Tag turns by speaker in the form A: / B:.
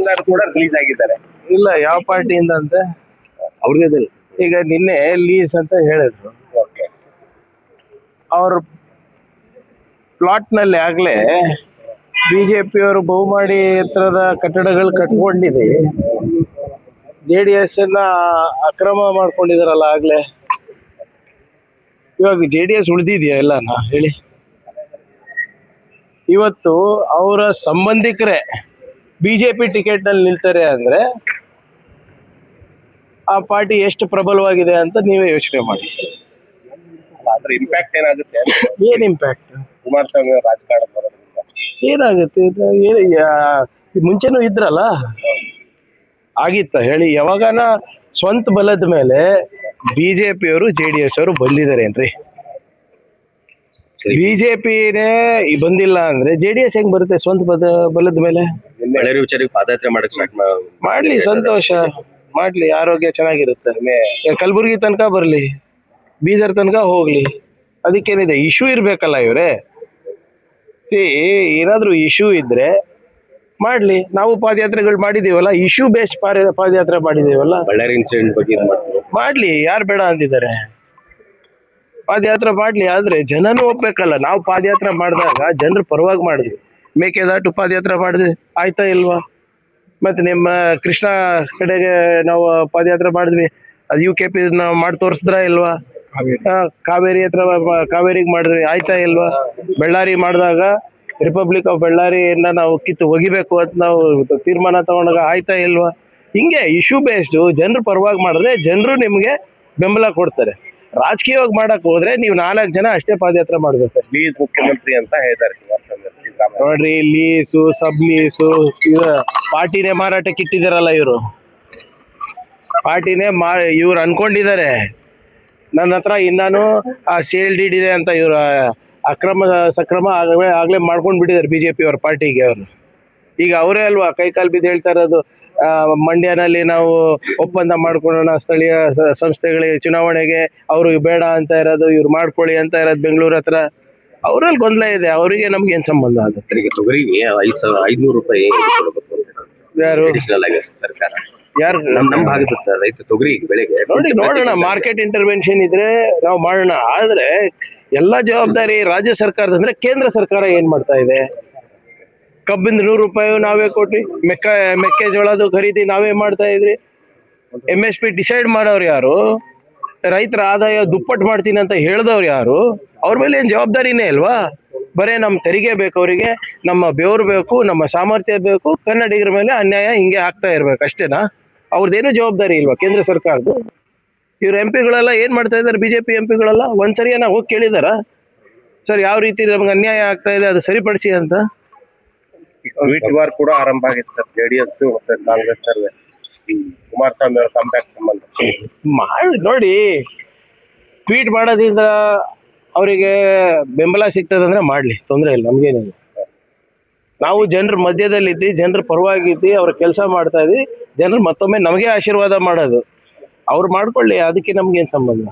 A: ಎಲ್ಲರೂ ಕೂಡ ರಿಲೀಸ್ ಆಗಿದ್ದಾರೆ.
B: ಇಲ್ಲ, ಯಾವ ಪಾರ್ಟಿಯಿಂದ ಅಂತ
A: ಅವ್ರಿಗೆ తెలుసు.
B: ಈಗ ನಿನ್ನೆ ಲೀಸ್ ಅಂತ ಹೇಳಿದ್ರು.
A: ಓಕೆ,
B: ಅವ್ರ ಪ್ಲಾಟ್ ನಲ್ಲಿ ಆಗ್ಲೇ ಬಿಜೆಪಿಯವರು ಬಹುಮಾಡಿ ಎತ್ತರದ ಕಟ್ಟಡಗಳು ಕಟ್ಕೊಂಡಿದೆ. JDS ಅಕ್ರಮ ಮಾಡ್ಕೊಂಡಿದಾರಲ್ಲ ಆಗ್ಲೇ. ಇವಾಗ JDS ಉಳಿದಿದ್ಯಾ ಎಲ್ಲನಾ ಹೇಳಿ? ಇವತ್ತು ಅವರ ಸಂಬಂಧಿಕರೇ ಬಿಜೆಪಿ ಟಿಕೆಟ್ ನಲ್ಲಿ ನಿಲ್ತಾರೆ ಅಂದ್ರೆ ಆ ಪಾರ್ಟಿ ಎಷ್ಟು ಪ್ರಬಲವಾಗಿದೆ ಅಂತ ನೀವೇ ಯೋಚನೆ ಮಾಡಿ.
A: ಅದ್ರ ಇಂಪ್ಯಾಕ್ಟ್ ಏನಾಗುತ್ತೆ?
B: ಏನ್ ಇಂಪ್ಯಾಕ್ಟ್?
A: ಕುಮಾರಸ್ವಾಮಿ ರಾಜಕಾರಣ
B: ಏನಾಗುತ್ತೆ? ಮುಂಚೆನೂ ಇದ್ರಲ್ಲ, ಆಗಿತ್ತ ಹೇಳಿ? ಯಾವಾಗನ ಸ್ವಂತ ಬಲದ ಮೇಲೆ ಬಿಜೆಪಿಯವರು JDS ಅವರು ಬಂದಿದಾರೇನ್ರಿ? ಬಿಜೆಪಿನೇ ಬಂದಿಲ್ಲ ಅಂದ್ರೆ JDS ಹೆಂಗ್ ಬರುತ್ತೆ ಸ್ವಂತ ಬಲದ ಮೇಲೆ?
A: ಪಾದಯಾತ್ರೆ ಮಾಡಕ್ ಸ್ಟಾರ್ಟ್
B: ಮಾಡ್ಲಿ, ಸಂತೋಷ, ಮಾಡ್ಲಿ, ಆರೋಗ್ಯ ಚೆನ್ನಾಗಿರುತ್ತೆ. ಕಲಬುರ್ಗಿ ತನಕ ಬರ್ಲಿ, ಬೀದರ್ ತನಕ ಹೋಗ್ಲಿ, ಅದಕ್ಕೇನಿದೆ? ಇಶ್ಯೂ ಇರ್ಬೇಕಲ್ಲ ಇವ್ರೆ. ಏನಾದ್ರೂ ಇಶ್ಯೂ ಇದ್ರೆ ಮಾಡ್ಲಿ. ನಾವು ಪಾದಯಾತ್ರೆಗಳು ಮಾಡಿದೀವಲ್ಲ, ಇಶ್ಯೂ ಬೇಸ್ಡ್ ಪಾದಯಾತ್ರೆ ಮಾಡಿದೀವಲ್ಲ.
A: ಬಳ್ಳಾರಿ ಇನ್ಸಿಡೆಂಟ್ ಬಗ್ಗೆ
B: ಮಾಡ್ಲಿ, ಯಾರು ಬೇಡ ಅಂದಿದ್ದಾರೆ? ಪಾದಯಾತ್ರೆ ಮಾಡ್ಲಿ, ಆದ್ರೆ ಜನನೂ ಒಪ್ಬೇಕಲ್ಲ. ನಾವು ಪಾದಯಾತ್ರೆ ಮಾಡಿದಾಗ ಜನರ ಪರವಾಗಿ ಮಾಡಿದ್ವಿ. ಮೇಕೆದಾಟು ಪಾದಯಾತ್ರೆ ಮಾಡಿದ್ವಿ, ಆಯ್ತಾ ಇಲ್ವಾ? ಮತ್ತೆ ನಿಮ್ಮ ಕೃಷ್ಣ ಕಡೆಗೆ ನಾವು ಪಾದಯಾತ್ರೆ ಮಾಡಿದ್ವಿ, ಅದು UKP ನಾವು ಮಾಡಿ ತೋರಿಸಿದ್ರ ಇಲ್ವಾ? ಕಾವೇರಿ ಹತ್ರ ಕಾವೇರಿಗೆ ಮಾಡಿದ್ವಿ, ಆಯ್ತಾ ಇಲ್ವಾ? ಬಳ್ಳಾರಿ ಮಾಡಿದಾಗ ರಿಪಬ್ಲಿಕ್ ಆಫ್ ಬಳ್ಳಾರಿಯನ್ನ ನಾವು ಕಿತ್ತು ಒಗಿಬೇಕು ಅಂತ ನಾವು ತೀರ್ಮಾನ ತಗೊಂಡಾಗ ಆಯ್ತಾ ಇಲ್ವಾ? ಹಿಂಗೆ ಇಶ್ಯೂ ಬೇಸ್ಡ್ ಜನರ ಪರವಾಗಿ ಮಾಡಿದ್ರೆ ಜನರು ನಿಮ್ಗೆ ಬೆಂಬಲ ಕೊಡ್ತಾರೆ. ರಾಜಕೀಯವಾಗಿ ಮಾಡಕ್ ಹೋದ್ರೆ ನೀವು 4 ಜನ ಅಷ್ಟೇ ಪಾದಯಾತ್ರೆ ಮಾಡ್ಬೇಕು.
A: ಪ್ಲೀಸ್ ಮುಖ್ಯಮಂತ್ರಿ ಅಂತ ಹೇಳ್ತಾರೆ.
B: ನೋಡ್ರಿ, ಲೀಸು ಸಬ್ ಲೀಸು ಪಾರ್ಟಿನೇ ಮಾರಾಟಕ್ಕೆ ಇಟ್ಟಿದಾರಲ್ಲ ಇವರು. ಪಾರ್ಟಿನೇ ಇವ್ರು ಅನ್ಕೊಂಡಿದ್ದಾರೆ ನನ್ನ ಹತ್ರ ಇನ್ನಾನು ಆ ಸೇಲ್ ಡೀಡ್ ಇದೆ ಅಂತ. ಇವ್ರ ಅಕ್ರಮ ಸಕ್ರಮ ಆಗ್ಲೇ ಮಾಡ್ಕೊಂಡ್ ಬಿಟ್ಟಿದ್ದಾರೆ ಬಿಜೆಪಿ ಅವ್ರ ಪಾರ್ಟಿಗೆ. ಅವರು ಈಗ ಅವರೇ ಅಲ್ವಾ ಕೈಕಾಲು ಬಿದ್ದು ಹೇಳ್ತಾ ಇರೋದು, ಮಂಡ್ಯನಲ್ಲಿ ನಾವು ಒಪ್ಪಂದ ಮಾಡ್ಕೊಳ್ಳೋಣ ಸ್ಥಳೀಯ ಸಂಸ್ಥೆಗಳಿಗೆ ಚುನಾವಣೆಗೆ, ಅವರು ಬೇಡ ಅಂತ ಇರೋದು, ಇವ್ರು ಮಾಡ್ಕೊಳ್ಳಿ ಅಂತ ಇರೋದು ಬೆಂಗಳೂರು ಹತ್ರ. ಅವರಲ್ಲಿ ಗೊಂದಲ ಇದೆ, ಅವರಿಗೆ ನಮ್ಗೆ ಏನ್ ಸಂಬಂಧ ಆಗುತ್ತೆ?
A: ತೊಗರಿಗೆ 500 ರೂಪಾಯಿ
B: ಯಾರು
A: ಸರ್ಕಾರ,
B: ಯಾರು
A: ನಮ್ಮ ಭಾಗದ ರೈತ ತೊಗರಿ ಬೆಳೆಗೆ
B: ನೋಡೋಣ. ಮಾರ್ಕೆಟ್ ಇಂಟರ್ವೆನ್ಷನ್ ಇದ್ರೆ ನಾವು ಮಾಡೋಣ. ಆದ್ರೆ ಎಲ್ಲಾ ಜವಾಬ್ದಾರಿ ರಾಜ್ಯ ಸರ್ಕಾರದ ಅಂದ್ರೆ ಕೇಂದ್ರ ಸರ್ಕಾರ ಏನ್ ಮಾಡ್ತಾ ಇದೆ? ಕಬ್ಬಿಂದ 100 ರೂಪಾಯಿ ನಾವೇ ಕೊಟ್ವಿ, ಮೆಕ್ಕೆಜೋಳದ ಖರೀದಿ ನಾವೇ ಮಾಡ್ತಾ ಇದ್ರಿ. MSP ಡಿಸೈಡ್ ಮಾಡೋರು ಯಾರು? ರೈತರ ಆದಾಯ ದುಪ್ಪಟ್ಟು ಮಾಡ್ತೀನಿ ಅಂತ ಹೇಳಿದವ್ರು ಯಾರು? ಅವ್ರ ಮೇಲೆ ಏನ್ ಜವಾಬ್ದಾರಿನೇ ಇಲ್ವಾ? ಬರೇ ನಮ್ಮ ತೆರಿಗೆ ಬೇಕು ಅವರಿಗೆ, ನಮ್ಮ ಬೆವರು ಬೇಕು, ನಮ್ಮ ಸಾಮರ್ಥ್ಯ ಬೇಕು, ಕನ್ನಡಿಗರ ಮೇಲೆ ಅನ್ಯಾಯ ಹಿಂಗೆ ಆಗ್ತಾ ಇರ್ಬೇಕು ಅಷ್ಟೇನಾ? ಅವ್ರದ್ದೇನು ಜವಾಬ್ದಾರಿ ಇಲ್ವಾ ಕೇಂದ್ರ ಸರ್ಕಾರದ್ದು? ಇವ್ರ MP ಗಳೆಲ್ಲ ಏನ್ ಮಾಡ್ತಾ ಇದಾರೆ? ಬಿಜೆಪಿ MP ಗಳೆಲ್ಲ ಒಂದ್ಸರಿಯನ್ನ ಹೋಗಿ ಕೇಳಿದಾರ ಸರ್ ಯಾವ ರೀತಿ ನಮ್ಗೆ ಅನ್ಯಾಯ ಆಗ್ತಾ ಇದೆ ಅದು ಸರಿಪಡಿಸಿ ಅಂತ?
A: ಟ್ವೀಟ್ ವಾರ್ ಕೂಡ ಆರಂಭ ಆಗಿತ್ತು JDS ಮತ್ತೆ ಕಾಂಗ್ರೆಸ್ ನಡುವೆ ಕುಮಾರಸ್ವಾಮಿ ಅವರ ಕಂಬ್ಯಾಕ್ ಸಂಬಂಧ.
B: ಮಾಡಿ ನೋಡಿ, ಟ್ವೀಟ್ ಮಾಡೋದ್ರಿಂದ ಅವರಿಗೆ ಬೆಂಬಲ ಸಿಗ್ತದಂದ್ರೆ ಮಾಡ್ಲಿ, ತೊಂದರೆ ಇಲ್ಲ, ನಮ್ಗೇನಿಲ್ಲ. ನಾವು ಜನರ ಮಧ್ಯದಲ್ಲಿದ್ದಿ, ಜನರ ಪರವಾಗಿದ್ದಿ, ಅವ್ರ ಕೆಲಸ ಮಾಡ್ತಾ ಇದ್ವಿ. ಜನರು ಮತ್ತೊಮ್ಮೆ ನಮಗೆ ಆಶೀರ್ವಾದ ಮಾಡೋದು, ಅವ್ರು ಮಾಡ್ಕೊಳ್ಳಿ, ಅದಕ್ಕೆ ನಮ್ಗೇನು ಸಂಬಂಧ?